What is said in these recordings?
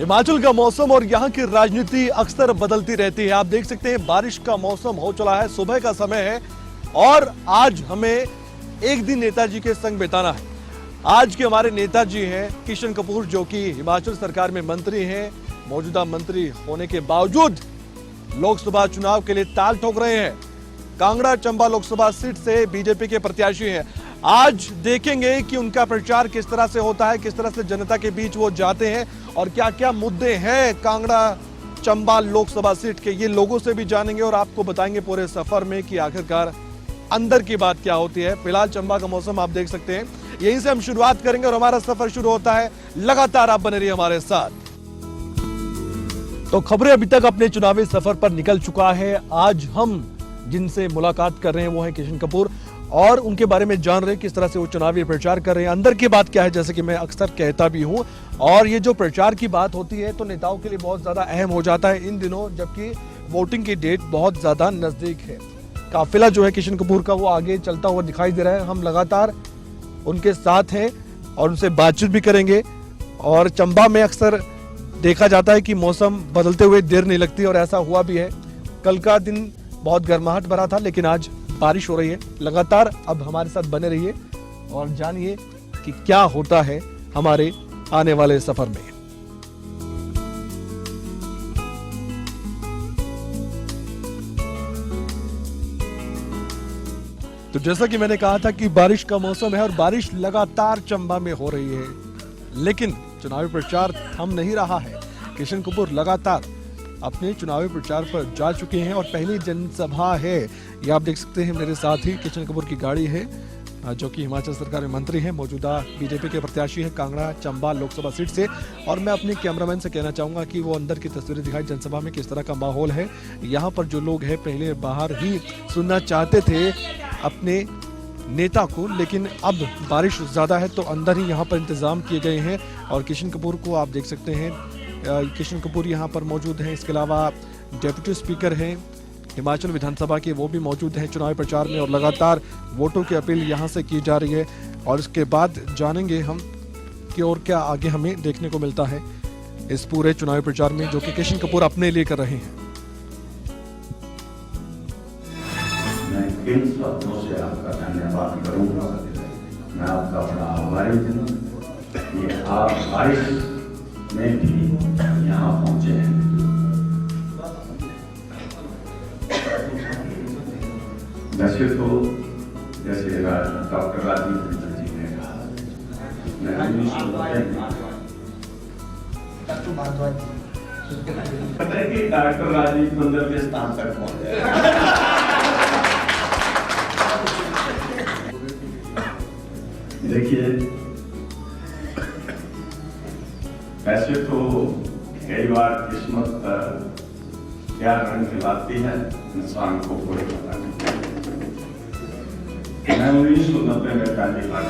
हिमाचल का मौसम और यहाँ की राजनीति अक्सर बदलती रहती है। आप देख सकते हैं बारिश का मौसम हो चला है, सुबह का समय है और आज हमें एक दिन नेताजी के संग बिताना है। आज के हमारे नेताजी हैं किशन कपूर, जो कि हिमाचल सरकार में मंत्री हैं। मौजूदा मंत्री होने के बावजूद लोकसभा चुनाव के लिए ताल ठोक रहे हैं। कांगड़ा चंबा लोकसभा सीट से बीजेपी के प्रत्याशी हैं। आज देखेंगे कि उनका प्रचार किस तरह से होता है, किस तरह से जनता के बीच वो जाते हैं और क्या क्या मुद्दे हैं कांगड़ा चंबा लोकसभा सीट के, ये लोगों से भी जानेंगे और आपको बताएंगे पूरे सफर में कि आखिरकार अंदर की बात क्या होती है। फिलहाल चंबा का मौसम आप देख सकते हैं, यहीं से हम शुरुआत करेंगे और हमारा सफर शुरू होता है। लगातार आप बने रहिए हमारे साथ। तो खबरें अभी तक अपने चुनावी सफर पर निकल चुका है। आज हम जिनसे मुलाकात कर रहे हैं वो है किशन कपूर और उनके बारे में जान रहे हैं किस तरह से वो चुनावी प्रचार कर रहे हैं। अंदर की बात क्या है, जैसे कि मैं अक्सर कहता भी हूं, और ये जो प्रचार की बात होती है तो नेताओं के लिए बहुत ज्यादा अहम हो जाता है इन दिनों, जबकि वोटिंग की डेट बहुत ज्यादा नजदीक है। काफिला जो है किशन कपूर का वो आगे चलता हुआ दिखाई दे रहा है। हम लगातार उनके साथ हैं और उनसे बातचीत भी करेंगे। और चंबा में अक्सर देखा जाता है कि मौसम बदलते हुए देर नहीं लगती और ऐसा हुआ भी है। कल का दिन बहुत गर्माहट भरा था, लेकिन आज बारिश हो रही है। लगातार अब हमारे साथ बने रहिए और जानिए कि क्या होता है हमारे आने वाले सफर में। तो जैसा कि मैंने कहा था कि बारिश का मौसम है और बारिश लगातार चंबा में हो रही है, लेकिन चुनावी प्रचार थम नहीं रहा है। किशन कपूर लगातार अपने चुनावी प्रचार पर जा चुके हैं और पहली जनसभा है, ये आप देख सकते हैं मेरे साथ ही किशन कपूर की गाड़ी है, जो कि हिमाचल सरकार में मंत्री हैं, मौजूदा बीजेपी के प्रत्याशी हैं कांगड़ा चंबा लोकसभा सीट से। और मैं अपने कैमरामैन से कहना चाहूंगा कि वो अंदर की तस्वीरें दिखाई, जनसभा में किस तरह का माहौल है। यहाँ पर जो लोग हैं पहले बाहर ही सुनना चाहते थे अपने नेता को, लेकिन अब बारिश ज़्यादा है तो अंदर ही यहाँ पर इंतज़ाम किए गए हैं। और किशन कपूर को आप देख सकते हैं, किशन कपूर यहाँ पर मौजूद हैं। इसके अलावा डेप्यूटी स्पीकर हैं हिमाचल विधानसभा के, वो भी मौजूद हैं चुनावी प्रचार में और लगातार वोटों की अपील यहाँ से की जा रही है। और इसके बाद जानेंगे हम कि और क्या आगे हमें देखने को मिलता है इस पूरे चुनावी प्रचार में, जो कि किशन कपूर अपने लिए कर रहे हैं। मैं किन शब्दों से आपका धन्यवाद करूंगा। मैं आपका बड़ा आभारी हूँ कि आप बारिश में भी यहाँ पहुंचे हैं। वैसे तो जैसे डॉक्टर राजीव रंजन जी ने कहा, मैं 1990 पता है कि डॉक्टर राजीव रंजन के स्थान तक पहुंचे। देखिए, वैसे तो कई बार किस्मत क्या रंग खिलाती है इंसान को कोई पता नहीं। मैं 1990 में पहली बार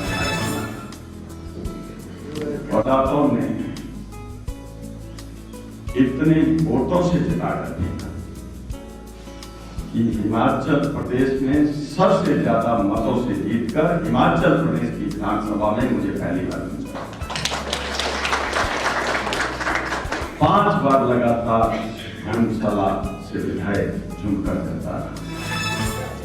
बताता ने इतने वोटों से जिता कर दिया कि हिमाचल प्रदेश में सबसे ज्यादा मतों से जीतकर हिमाचल प्रदेश की विधानसभा में मुझे पहली बार 5 बार लगातार धर्मशाला से विधायक चुनकर करता रहा।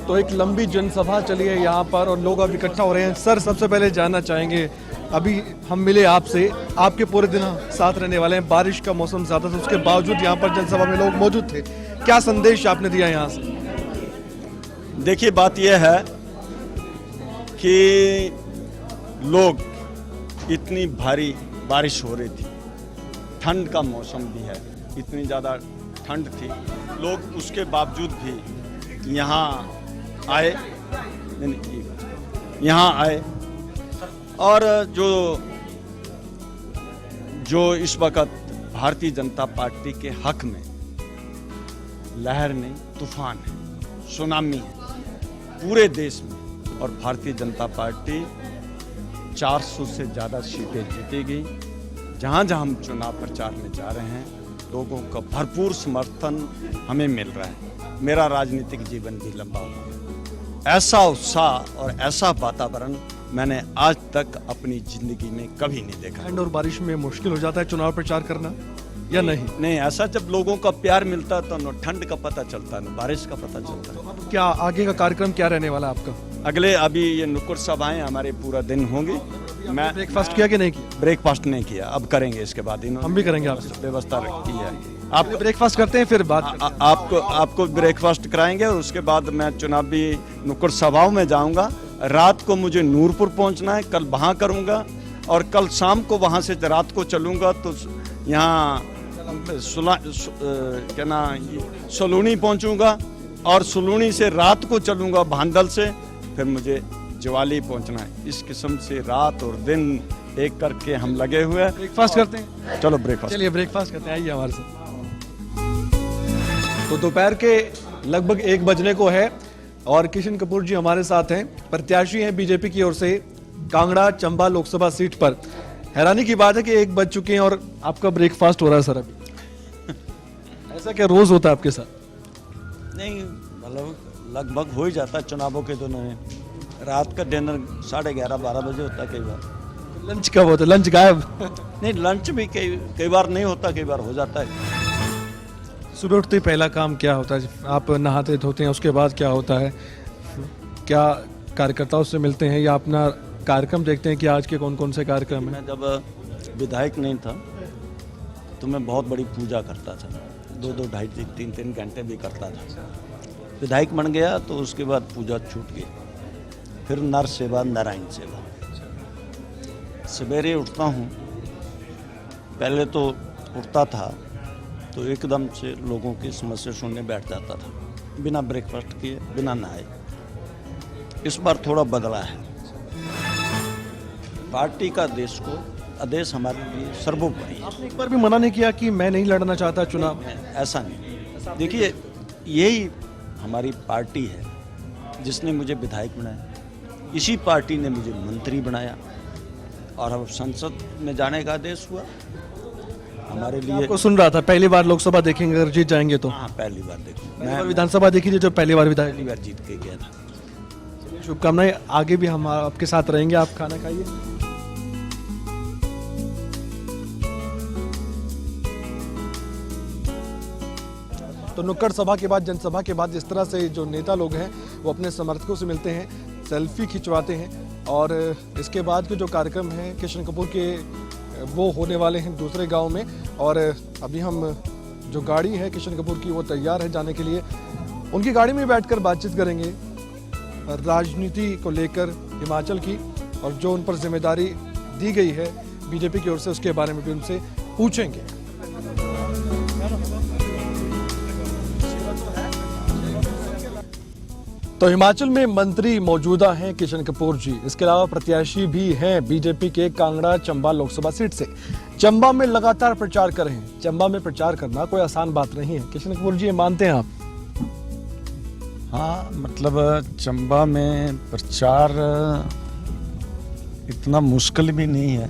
तो एक लंबी जनसभा चली है यहाँ पर और लोग अब इकट्ठा हो रहे हैं। सर, सबसे पहले जानना चाहेंगे, अभी हम मिले आपसे, आपके पूरे दिन साथ रहने वाले हैं, बारिश का मौसम ज्यादा था, उसके बावजूद यहाँ पर जनसभा में लोग मौजूद थे, क्या संदेश आपने दिया यहाँ से? देखिए, बात यह है कि लोग, इतनी भारी बारिश हो रही थी, ठंड का मौसम भी है, इतनी ज़्यादा ठंड थी, लोग उसके बावजूद भी यहाँ आए, यहाँ आए। और जो इस वक्त भारतीय जनता पार्टी के हक में लहर नहीं, तूफान है, सुनामी है पूरे देश में। और भारतीय जनता पार्टी 400 से ज़्यादा सीटें जीतेगी। जहाँ जहाँ हम चुनाव प्रचार में जा रहे हैं, लोगों का भरपूर समर्थन हमें मिल रहा है। मेरा राजनीतिक जीवन भी लंबा हुआ, ऐसा उत्साह और ऐसा वातावरण मैंने आज तक अपनी जिंदगी में कभी नहीं देखा। ठंड और बारिश में मुश्किल हो जाता है चुनाव प्रचार करना? या नहीं? नहीं, ऐसा जब लोगों का प्यार मिलता है तो न ठंड का पता चलता है, न बारिश का पता चलता है। क्या आगे का कार्यक्रम क्या रहने वाला है आपका? अगले अभी ये नुक्कड़ सभाएं हमारे पूरा दिन होंगी। मैं ब्रेकफास्ट किया कि नहीं किया? ब्रेकफास्ट नहीं किया, अब करेंगे इसके बाद। हम भी करेंगे आपसे। व्यवस्था की है। आप ब्रेकफास्ट करते हैं फिर बात करते हैं। आपको ब्रेकफास्ट कराएंगे और उसके बाद मैं चुनावी नुक्कड़ सभाओं में जाऊंगा। रात को मुझे नूरपुर पहुंचना है, कल वहां करूंगा और कल शाम को वहां से रात को चलूंगा तो यहाँ सलूनी पहुंचूंगा और सलूनी से रात को चलूंगा भांडल से, फिर मुझे ज्वाली पहुंचना है। इस किस्म से रात और दिन एक करके हम लगे हुए हैं। ब्रेकफास्ट करते हैं? चलो ब्रेकफास्ट। चलिए ब्रेकफास्ट करते हैं, आइए हमारे साथ। तो दोपहर के लगभग 1 बजने को है और किशन कपूर जी हमारे साथ हैं, प्रत्याशी हैं बीजेपी की ओर से कांगड़ा चंबा लोकसभा सीट पर। हैरानी की बात है कि 1 बज चुके हैं और आपका ब्रेकफास्ट हो रहा है सर अभी। ऐसा क्या रोज होता है आपके साथ? नहीं, मतलब लगभग हो ही जाता है चुनावों के दिनों में। रात का डिनर 11:30-12 बजे होता है कई बार। लंच कब होता है? लंच गायब? नहीं, लंच भी कई बार नहीं होता, कई बार हो जाता है। सुबह उठते ही पहला काम क्या होता है? आप नहाते धोते हैं, उसके बाद क्या होता है? क्या कार्यकर्ताओं से मिलते हैं या अपना कार्यक्रम देखते हैं कि आज के कौन कौन से कार्यक्रम हैं? मैं जब विधायक नहीं था तो मैं बहुत बड़ी पूजा करता था, 2-2, 2.5, 3-3 घंटे भी करता था। विधायक बन गया तो उसके बाद पूजा छूट गई। फिर नर सेवा, नारायण सेवा। सवेरे उठता हूँ, पहले तो उठता था तो एकदम से लोगों की समस्या सुनने बैठ जाता था, बिना ब्रेकफास्ट किए, बिना नहाए। इस बार थोड़ा बदला है। पार्टी का आदेश हमारे लिए सर्वोपरि है। आपने एक बार भी मना नहीं किया कि मैं नहीं लड़ना चाहता चुनाव? ऐसा नहीं। देखिए, यही हमारी पार्टी है जिसने मुझे विधायक बनाया, इसी पार्टी ने मुझे मंत्री बनाया और अब संसद में जाने का आदेश हुआ हमारे लिए। आपको सुन रहा था, पहली बार लोकसभा देखेंगे अगर जीत जाएंगे तो? हाँ, पहली बार देखो। मैं मैं विधानसभा देखी थी जो पहली बार विधायक। पहली बार जीत के गया था। शुभकामनाएं, आगे भी हम आपके साथ रहेंगे। आप खाना खाइए। तो नुक्कड़ सभा के बाद, जनसभा के बाद जिस तरह से जो नेता लोग हैं वो अपने समर्थकों से मिलते हैं, सेल्फी खिंचवाते हैं और इसके बाद के जो कार्यक्रम हैं किशन कपूर के वो होने वाले हैं दूसरे गांव में। और अभी हम जो गाड़ी है किशन कपूर की वो तैयार है जाने के लिए। उनकी गाड़ी में बैठकर बातचीत करेंगे राजनीति को लेकर हिमाचल की, और जो उन पर जिम्मेदारी दी गई है बीजेपी की ओर से उसके बारे में भी उनसे पूछेंगे। तो हिमाचल में मंत्री मौजूदा हैं किशन कपूर जी, इसके अलावा प्रत्याशी भी हैं बीजेपी के कांगड़ा चंबा लोकसभा सीट से। चंबा में लगातार प्रचार कर रहे हैं। चंबा में प्रचार करना कोई आसान बात नहीं है, किशन कपूर जी ये मानते हैं आप? हाँ, मतलब चंबा में प्रचार इतना मुश्किल भी नहीं है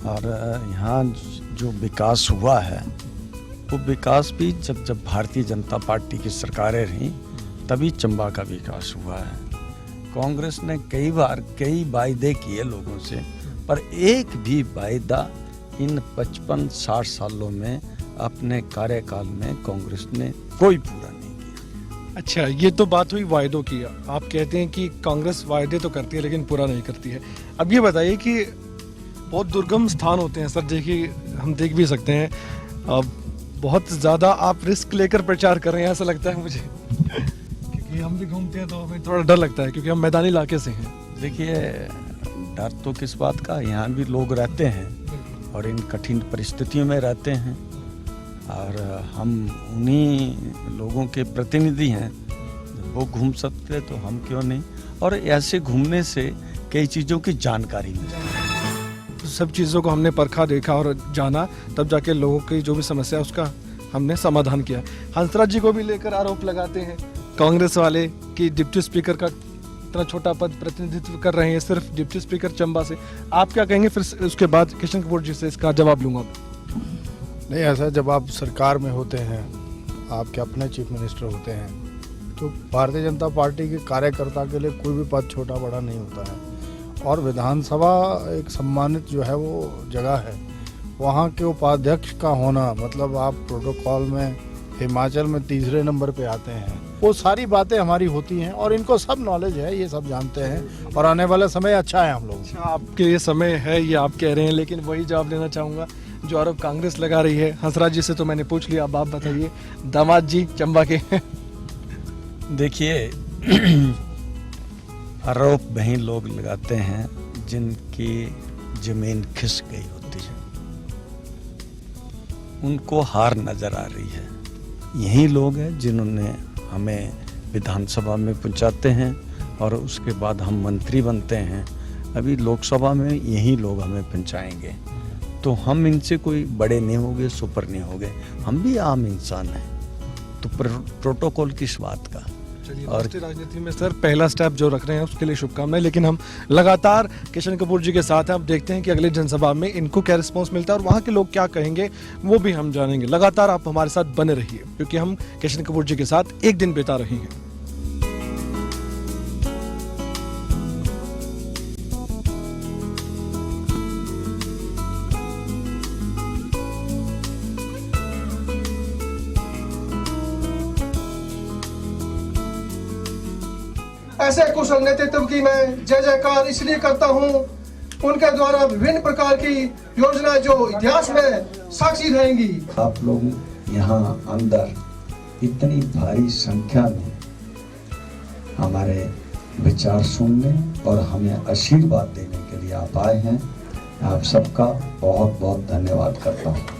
और यहाँ जो विकास हुआ है वो विकास भी जब भारतीय जनता पार्टी की सरकारें रहीं तभी चंबा का विकास हुआ है। कांग्रेस ने कई बार कई वायदे किए लोगों से, पर एक भी वायदा इन 55-60 सालों में अपने कार्यकाल में कांग्रेस ने कोई पूरा नहीं किया। अच्छा, ये तो बात हुई वायदों की। आप कहते हैं कि कांग्रेस वायदे तो करती है लेकिन पूरा नहीं करती है। अब ये बताइए कि बहुत दुर्गम स्थान होते हैं सर, देखिए हम देख भी सकते हैं, अब बहुत ज़्यादा आप रिस्क लेकर प्रचार कर रहे हैं ऐसा लगता है मुझे, क्योंकि हम भी घूमते हैं तो हमें थोड़ा डर लगता है क्योंकि हम मैदानी इलाके से हैं। देखिए, डर तो किस बात का, यहाँ भी लोग रहते हैं और इन कठिन परिस्थितियों में रहते हैं और हम उन्हीं लोगों के प्रतिनिधि हैं। जब वो घूम सकते तो हम क्यों नहीं। और ऐसे घूमने से कई चीज़ों की जानकारी मिल जाती है। सब चीज़ों को हमने परखा, देखा और जाना, तब जाके लोगों की जो भी समस्या है उसका हमने समाधान किया। हंसराज जी को भी लेकर आरोप लगाते हैं कांग्रेस वाले कि डिप्टी स्पीकर का इतना छोटा पद प्रतिनिधित्व कर रहे हैं, सिर्फ डिप्टी स्पीकर चंबा से। आप क्या कहेंगे? फिर उसके बाद किशन कपूर जी से इसका जवाब लूंगा। नहीं, ऐसा जब आप सरकार में होते हैं, आपके अपने चीफ मिनिस्टर होते हैं, तो भारतीय जनता पार्टी के कार्यकर्ता के लिए कोई भी पद छोटा बड़ा नहीं होता है। और विधानसभा एक सम्मानित जो है वो जगह है, वहाँ के उपाध्यक्ष का होना, मतलब आप प्रोटोकॉल में हिमाचल में तीसरे नंबर पे आते हैं, वो सारी बातें हमारी होती हैं और इनको सब नॉलेज है, ये सब जानते हैं और आने वाला समय अच्छा है हम लोग। अच्छा, आपके ये समय है ये आप कह रहे हैं, लेकिन वही जवाब देना चाहूँगा जो आरोप कांग्रेस लगा रही है। हंसराज जी से तो मैंने पूछ लिया, अब आप बताइए दामाद जी चंबा के। देखिए आरोप वही लोग लगाते हैं जिनकी जमीन खिसक गई होती है, उनको हार नजर आ रही है। यही लोग हैं जिन्होंने हमें विधानसभा में पहुंचाते हैं और उसके बाद हम मंत्री बनते हैं। अभी लोकसभा में यही लोग हमें पहुंचाएंगे, तो हम इनसे कोई बड़े नहीं होंगे, सुपर नहीं होंगे, हम भी आम इंसान हैं। तो प्रोटोकॉल किस बात का। और राजनीति में सर पहला स्टेप जो रख रहे हैं उसके लिए शुभकामनाएं, लेकिन हम लगातार किशन कपूर जी के साथ हैं। अब देखते हैं कि अगले जनसभा में इनको क्या रिस्पांस मिलता है और वहाँ के लोग क्या कहेंगे वो भी हम जानेंगे। लगातार आप हमारे साथ बने रहिए क्योंकि हम किशन कपूर जी के साथ एक दिन बिता रहे हैं। ऐसे कुशल नेतृत्व की मैं जय जयकार इसलिए करता हूं, उनके द्वारा विभिन्न प्रकार की योजनाएं जो इतिहास में साक्षी रहेंगी। आप लोग यहाँ अंदर इतनी भारी संख्या में हमारे विचार सुनने और हमें आशीर्वाद देने के लिए आप आए हैं, आप सबका बहुत बहुत धन्यवाद करता हूँ।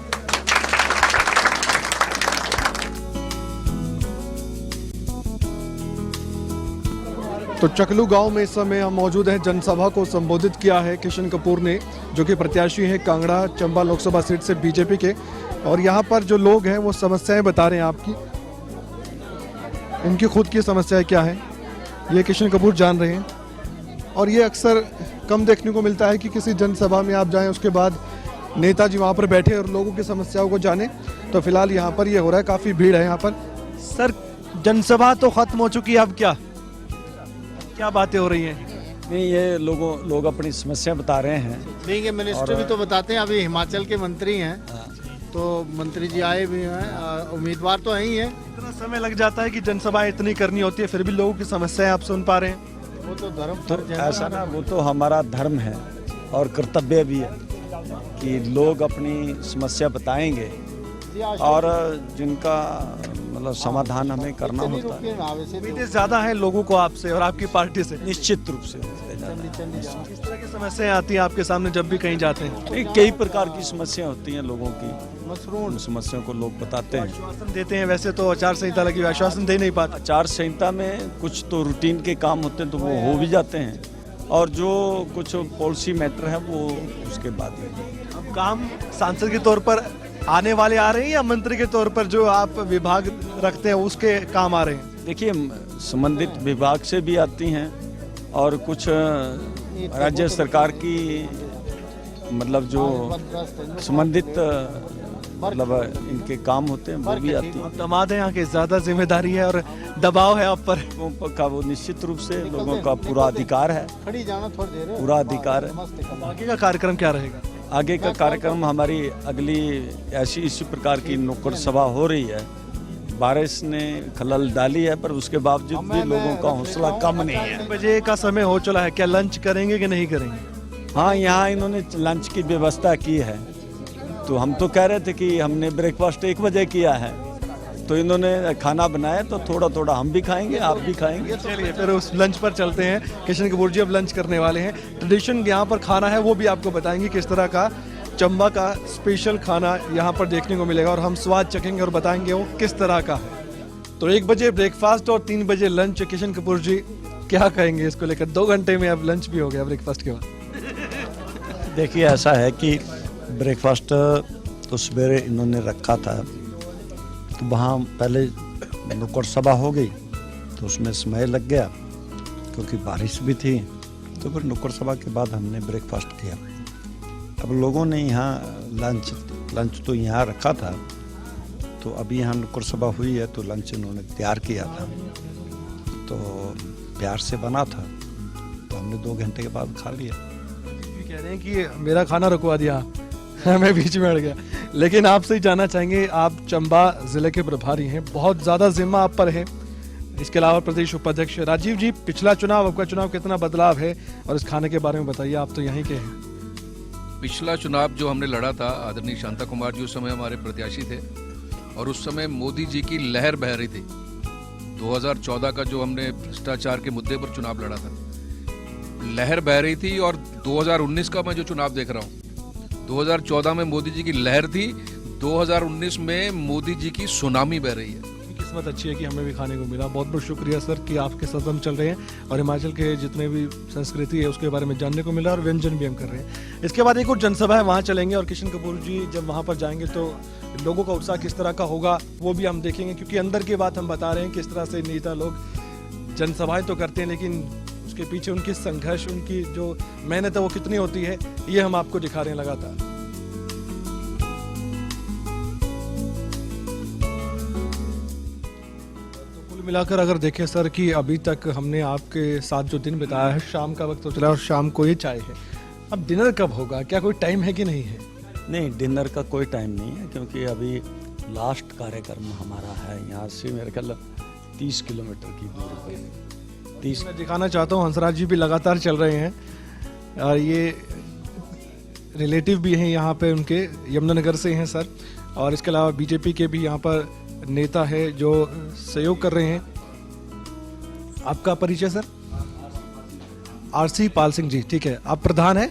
तो चकलू गांव में इस समय हम मौजूद हैं। जनसभा को संबोधित किया है किशन कपूर ने, जो कि प्रत्याशी हैं कांगड़ा चंबा लोकसभा सीट से बीजेपी के। और यहाँ पर जो लोग हैं वो समस्याएं बता रहे हैं आपकी, उनकी खुद की समस्याएं क्या है ये किशन कपूर जान रहे हैं। और ये अक्सर कम देखने को मिलता है कि किसी जनसभा में आप जाएं उसके बाद नेताजी वहाँ पर बैठे और लोगों की समस्याओं को जाने। तो फिलहाल यहाँ पर ये हो रहा है, काफ़ी भीड़ है यहाँ पर। सर जनसभा तो खत्म हो चुकी है, अब क्या बातें हो रही हैं? नहीं, ये लोग अपनी समस्या बता रहे हैं। नहीं, ये मिनिस्टर भी तो बताते हैं, अभी हिमाचल के मंत्री हैं, तो मंत्री जी आए भी हैं, उम्मीदवार तो यही है। इतना समय लग जाता है कि जनसभाएं इतनी करनी होती है, फिर भी लोगों की समस्याएं आप सुन पा रहे हैं। वो तो धर्म तो ऐसा ना, वो तो हमारा धर्म है और कर्तव्य भी है कि लोग अपनी समस्या बताएंगे और जिनका मतलब समाधान हमें करना होता है। उम्मीदें ज्यादा हैं लोगों को आपसे और आपकी पार्टी से। निश्चित रूप से किस तरह की समस्याएं आती हैं आपके सामने जब भी कहीं जाते हैं? कई प्रकार की समस्याएं होती हैं लोगों की, उन समस्याओं को लोग बताते हैं, आश्वासन देते हैं। वैसे तो आचार संहिता लगी, आश्वासन दे नहीं पाते। आचार संहिता में कुछ तो रूटीन के काम होते हैं तो वो हो भी जाते हैं, और जो कुछ पॉलिसी मैटर है वो उसके बाद ही। अब काम सांसद के तौर पर आने वाले आ रहे हैं या मंत्री के तौर पर जो आप विभाग रखते हैं उसके काम आ रहे हैं? देखिए, संबंधित विभाग से भी आती हैं और कुछ राज्य सरकार की मतलब जो संबंधित मतलब इनके काम होते हैं वो भी आती हैं। दामाद है, यहाँ के ज्यादा जिम्मेदारी है और दबाव है आप पर। लोगों का वो निश्चित रूप से लोगों का पूरा अधिकार है, पूरा अधिकार है। आगे का कार्यक्रम क्या रहेगा? आगे का कार्यक्रम हमारी अगली ऐसी इसी प्रकार की नुक्कड़ सभा हो रही है। बारिश ने खलल डाली है पर उसके बावजूद भी लोगों का हौसला कम नहीं है। 3 बजे का समय हो चला है, क्या लंच करेंगे कि नहीं करेंगे? हाँ, यहाँ इन्होंने लंच की व्यवस्था की है, तो हम तो कह रहे थे कि हमने ब्रेकफास्ट 1 बजे किया है, तो इन्होंने खाना बनाया तो थोड़ा थोड़ा हम भी खाएंगे, आप भी खाएंगे। चलिए फिर उस लंच पर चलते हैं। किशन कपूर जी अब लंच करने वाले हैं। ट्रेडिशन यहाँ पर खाना है वो भी आपको बताएंगे, किस तरह का चंबा का स्पेशल खाना यहाँ पर देखने को मिलेगा और हम स्वाद चखेंगे और बताएंगे वो किस तरह का है। तो 1 बजे ब्रेकफास्ट और 3 बजे लंच। किशन कपूर जी क्या कहेंगे इसको लेकर? 2 घंटे में अब लंच भी हो गया ब्रेकफास्ट के बाद। देखिए, ऐसा है कि ब्रेकफास्ट तो सवेरे इन्होंने रखा था, तो वहाँ पहले नुक्कड़ सभा हो गई तो उसमें समय लग गया क्योंकि बारिश भी थी, तो फिर नुक्कड़ सभा के बाद हमने ब्रेकफास्ट किया। अब लोगों ने यहाँ लंच तो यहाँ रखा था, तो अभी यहाँ नुक्कड़ सभा हुई है तो लंच इन्होंने तैयार किया था, तो प्यार से बना था, तो हमने 2 घंटे के बाद खा लिया। कह रहे हैं कि मेरा खाना रुकवा दिया। मैं बीच में अड़ गया। लेकिन आपसे ही जानना चाहेंगे, आप चंबा जिले के प्रभारी हैं, बहुत ज्यादा जिम्मा आप पर है। इसके अलावा प्रदेश उपाध्यक्ष राजीव जी, पिछला चुनाव आपका चुनाव कितना बदलाव है और इस खाने के बारे में बताइए, आप तो यहीं के हैं। पिछला चुनाव जो हमने लड़ा था, आदरणीय शांता कुमार जी उस समय हमारे प्रत्याशी थे और उस समय मोदी जी की लहर बह रही थी। 2014 का जो हमने भ्रष्टाचार के मुद्दे पर चुनाव लड़ा था, लहर बह रही थी। और 2019 का मैं जो चुनाव देख रहा हूँ, 2014 में मोदी जी की लहर थी, 2019 में मोदी जी की सुनामी बह रही है। किस्मत अच्छी है कि हमें भी खाने को मिला। बहुत बहुत शुक्रिया सर कि आपके साथ हम चल रहे हैं और हिमाचल के जितने भी संस्कृति है उसके बारे में जानने को मिला और व्यंजन भी हम कर रहे हैं। इसके बाद एक और जनसभा है, वहाँ चलेंगे और किशन कपूर जी जब वहाँ पर जाएंगे तो लोगों का उत्साह किस तरह का होगा वो भी हम देखेंगे, क्योंकि अंदर की बात हम बता रहे हैं किस तरह से नेता लोग जनसभाएं तो करते हैं लेकिन उसके पीछे उनकी संघर्ष, उनकी जो मेहनत है वो कितनी होती है, ये हम आपको दिखा रहे हैं लगातार। मिलाकर अगर देखें सर कि अभी तक हमने आपके साथ जो दिन बिताया है, शाम का वक्त हो चला और शाम को ये चाय है, अब डिनर कब होगा, क्या कोई टाइम है कि नहीं है? नहीं, डिनर का कोई टाइम नहीं है क्योंकि अभी लास्ट कार्यक्रम हमारा है यहाँ से मेरे ख्याल 30 किलोमीटर की दूरी पर। 30 मैं दिखाना चाहता हूँ हंसराज जी भी लगातार चल रहे हैं और ये रिलेटिव भी हैं यहाँ पे उनके, यमुनानगर से हैं सर। और इसके अलावा बीजेपी के भी यहाँ पर नेता है जो सहयोग कर रहे हैं। आपका परिचय सर? आरसी पाल सिंह जी, ठीक है। आप प्रधान हैं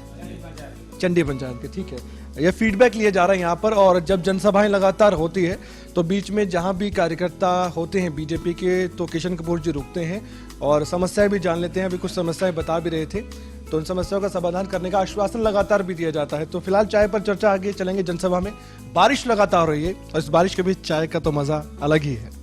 चंडी पंचायत के, ठीक है। यह फीडबैक लिया जा रहा है यहाँ पर और जब जनसभाएं लगातार होती है तो बीच में जहाँ भी कार्यकर्ता होते हैं बीजेपी के तो किशन कपूर जी रुकते हैं और समस्याएं भी जान लेते हैं। अभी कुछ समस्याएं बता भी रहे थे तो उन समस्याओं का समाधान करने का आश्वासन लगातार भी दिया जाता है। तो फिलहाल चाय पर चर्चा, आगे चलेंगे जनसभा में। बारिश लगातार हो रही है और इस बारिश के बीच चाय का तो मजा अलग ही है।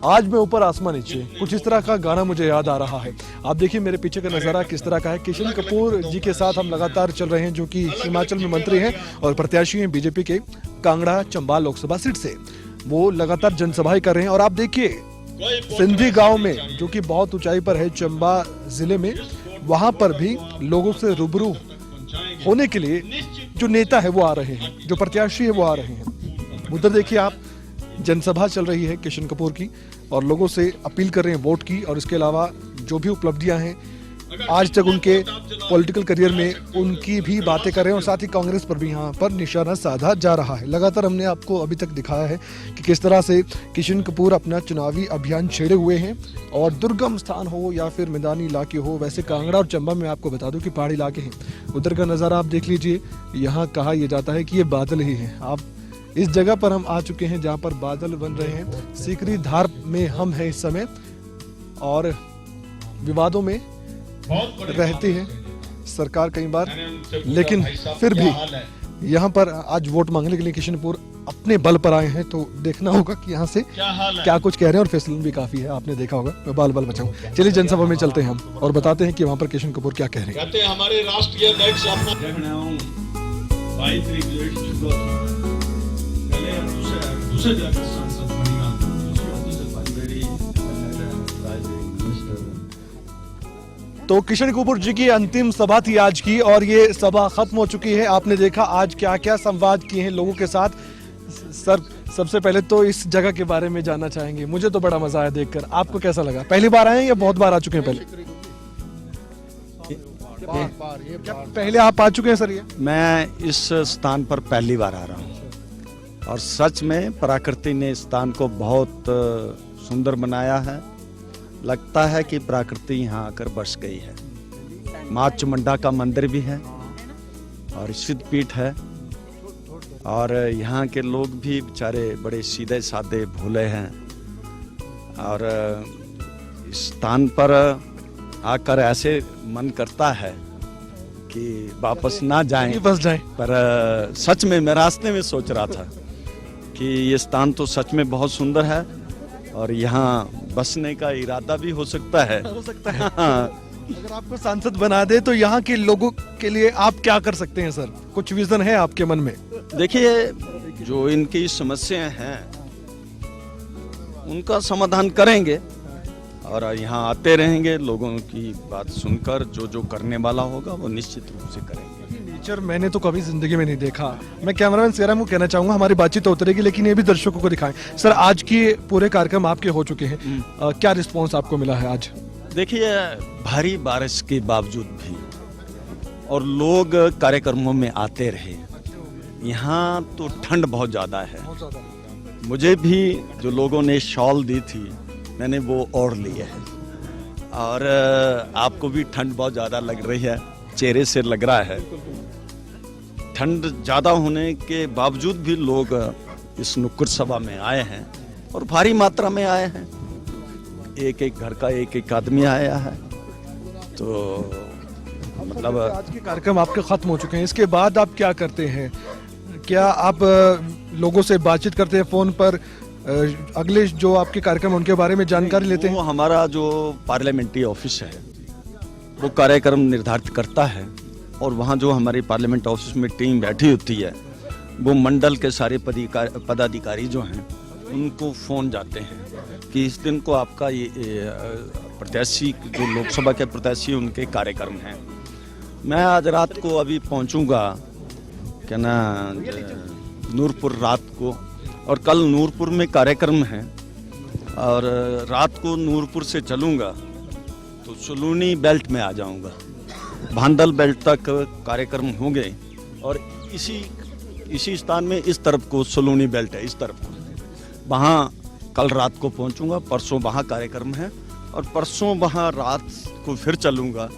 आज मैं ऊपर आसमान नीचे, कुछ इस तरह का गाना मुझे याद आ रहा है। आप देखिए मेरे पीछे का नजारा किस तरह का है। किशन कपूर जी के साथ हम लगातार चल रहे हैं जो कि हिमाचल में मंत्री हैं और प्रत्याशी हैं बीजेपी के कांगड़ा चंबा लोकसभा सीट से। वो लगातार जनसभाएं कर रहे हैं और आप देखिए सिंधी गांव में जो कि बहुत ऊंचाई पर है चंबा जिले में, वहां पर भी लोगों से रूबरू होने के लिए जो नेता है वो आ रहे हैं, जो प्रत्याशी है वो आ रहे हैं। उधर देखिए आप, जनसभा चल रही है किशन कपूर की और लोगों से अपील कर रहे हैं वोट की और इसके अलावा जो भी उपलब्धियां हैं आज तक उनके पॉलिटिकल करियर में उनकी भी बातें कर रहे हैं और साथ ही कांग्रेस पर भी यहाँ पर निशाना साधा जा रहा है। लगातार हमने आपको अभी तक दिखाया है कि किस तरह से किशन कपूर अपना चुनावी अभियान छेड़े हुए हैं और दुर्गम स्थान हो या फिर मैदानी इलाके हो। वैसे कांगड़ा और चंबा में आपको बता दूं कि पहाड़ी इलाके हैं। उधर का नज़ारा आप देख लीजिए, यहाँ कहा यह जाता है कि ये बादल ही है। आप इस जगह पर हम आ चुके हैं जहां पर बादल बन रहे हैं। सीकरी धार में हम हैं इस समय और विवादों में रहती है सरकार कई बार, लेकिन फिर भी यहां पर आज वोट मांगने के लिए किशन कपूर अपने बल पर आए हैं। तो देखना होगा कि यहाँ से क्या कुछ कह रहे हैं और फिसलन भी काफी है, आपने देखा होगा। मैं बाल बाल बचाऊं। चलिए जनसभा में चलते हैं हम और बताते हैं कि वहां पर किशन कपूर क्या कह रहे हैं। कहते हैं हमारे राष्ट्रीय अध्यक्ष दूसरे जाकर सांसद बनेगा। तो किशन कपूर जी की अंतिम सभा थी आज की और ये सभा खत्म हो चुकी है। आपने देखा आज क्या क्या संवाद किए हैं लोगों के साथ। सर सबसे पहले तो इस जगह के बारे में जानना चाहेंगे। मुझे तो बड़ा मजा आया देखकर, आपको कैसा लगा? पहली बार आए हैं या बहुत बार आ चुके हैं? पहले आप आ चुके हैं सर? ये मैं इस स्थान पर पहली बार आ रहा हूँ और सच में प्रकृति ने स्थान को बहुत सुंदर बनाया है। लगता है कि प्रकृति यहाँ आकर बस गई है। माँ चामुंडा का मंदिर भी है और सिद्ध पीठ है और यहाँ के लोग भी बेचारे बड़े सीधे साधे भोले हैं और इस स्थान पर आकर ऐसे मन करता है कि वापस ना जाएं, बस जाएं। पर सच में मैं रास्ते में सोच रहा था कि ये स्थान तो सच में बहुत सुंदर है और यहाँ बसने का इरादा भी हो सकता है। हाँ। अगर आपको सांसद बना दे तो यहाँ के लोगों के लिए आप क्या कर सकते हैं सर? कुछ विजन है आपके मन में? देखिए जो इनकी समस्याएं हैं उनका समाधान करेंगे और यहाँ आते रहेंगे, लोगों की बात सुनकर जो जो करने वाला होगा वो निश्चित रूप से करेंगे। नेचर मैंने तो कभी जिंदगी में नहीं देखा। मैं कैमरामैन सेरा को कहना चाहूंगा, हमारी बातचीत तो उतरेगी लेकिन ये भी दर्शकों को दिखाएं। सर, आज की पूरे कार्यक्रम आपके हो चुके हैं, क्या रिस्पॉन्स आपको मिला है आज? देखिए, भारी बारिश के बावजूद भी और लोग कार्यक्रमों में आते रहे। यहाँ तो ठंड बहुत ज़्यादा है, मुझे भी जो लोगों ने शॉल दी थी मैंने वो ओढ़ ली है और आपको भी ठंड बहुत ज़्यादा लग रही है, चेहरे से लग रहा है। ठंड ज़्यादा होने के बावजूद भी लोग इस नुक्कड़ सभा में आए हैं और भारी मात्रा में आए हैं। एक एक घर का एक एक आदमी आया है, तो मतलब आज के कार्यक्रम आपके खत्म हो चुके हैं, इसके बाद आप क्या करते हैं? क्या आप लोगों से बातचीत करते हैं फोन पर? अगले जो आपके कार्यक्रम उनके बारे में जानकारी लेते हैं? वो हमारा जो पार्लियामेंट्री ऑफिस है वो कार्यक्रम निर्धारित करता है और वहाँ जो हमारी पार्लियामेंट ऑफिस में टीम बैठी होती है वो मंडल के सारे पदाधिकारी जो हैं उनको फ़ोन जाते हैं कि इस दिन को आपका ये प्रत्याशी जो लोकसभा के प्रत्याशी उनके कार्यक्रम हैं। मैं आज रात को अभी पहुंचूंगा क्या ना नूरपुर रात को, और कल नूरपुर में कार्यक्रम है और रात को नूरपुर से चलूंगा तो सलूनी बेल्ट में आ जाऊंगा। भांडल बेल्ट तक कार्यक्रम होंगे और इसी स्थान में इस तरफ को सलूनी बेल्ट है, इस तरफ को वहाँ कल रात को पहुंचूंगा। परसों वहाँ कार्यक्रम है और परसों वहाँ रात को फिर चलूंगा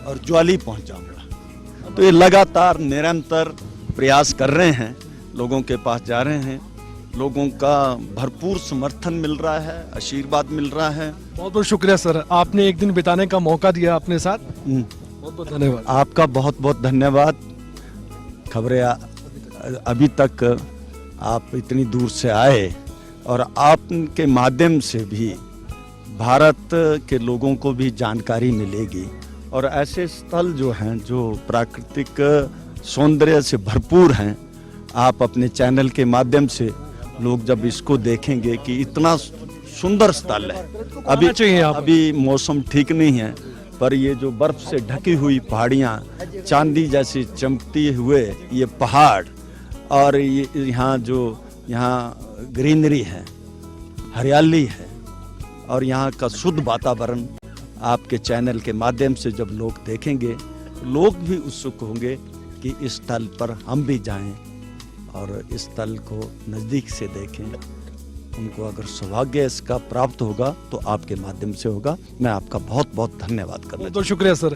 और ज्वाली पहुंच जाऊंगा। तो ये लगातार निरंतर प्रयास कर रहे हैं, लोगों के पास जा रहे हैं, लोगों का भरपूर समर्थन मिल रहा है, आशीर्वाद मिल रहा है। बहुत बहुत शुक्रिया सर, आपने एक दिन बिताने का मौका दिया अपने साथ, बहुत बहुत धन्यवाद। आपका बहुत बहुत धन्यवाद। खबरें अभी तक आप इतनी दूर से आए और आपके माध्यम से भी भारत के लोगों को भी जानकारी मिलेगी और ऐसे स्थल जो हैं जो प्राकृतिक सौंदर्य से भरपूर हैं, आप अपने चैनल के माध्यम से लोग जब इसको देखेंगे कि इतना सुंदर स्थल है। अभी मौसम ठीक नहीं है पर ये जो बर्फ से ढकी हुई पहाड़ियाँ, चांदी जैसी चमकती हुए ये पहाड़ और ये यहाँ ग्रीनरी है, हरियाली है और यहाँ का शुद्ध वातावरण आपके चैनल के माध्यम से जब लोग देखेंगे, लोग भी उत्सुक होंगे कि इस स्थल पर हम भी जाएं और इस स्थल को नज़दीक से देखें। उनको अगर सौभाग्य इसका प्राप्त होगा तो आपके माध्यम से होगा। मैं आपका बहुत बहुत धन्यवाद करना तो शुक्रिया सर।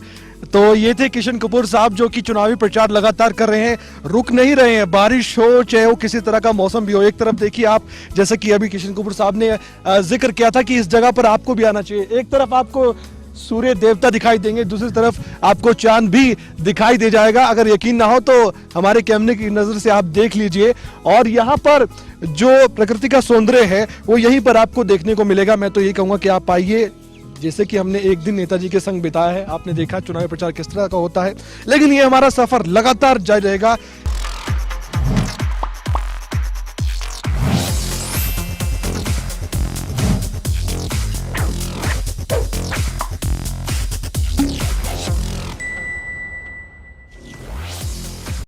तो ये थे किशन कपूर साहब जो कि चुनावी प्रचार लगातार कर रहे हैं, रुक नहीं रहे हैं, बारिश हो चाहे हो किसी तरह का मौसम भी हो। एक तरफ देखिए आप, जैसे कि अभी किशन कपूर साहब ने जिक्र किया था कि इस जगह पर आपको भी आना चाहिए। एक तरफ आपको सूर्य देवता दिखाई देंगे, दूसरी तरफ आपको चांद भी दिखाई दे जाएगा। अगर यकीन ना हो तो हमारे कैमरे की नजर से आप देख लीजिए और यहाँ पर जो प्रकृति का सौंदर्य है वो यहीं पर आपको देखने को मिलेगा। मैं तो यही कहूंगा कि आप आइए, जैसे कि हमने एक दिन नेताजी के संग बिताया है, आपने देखा चुनावी प्रचार किस तरह का होता है, लेकिन ये हमारा सफर लगातार जारी रहेगा।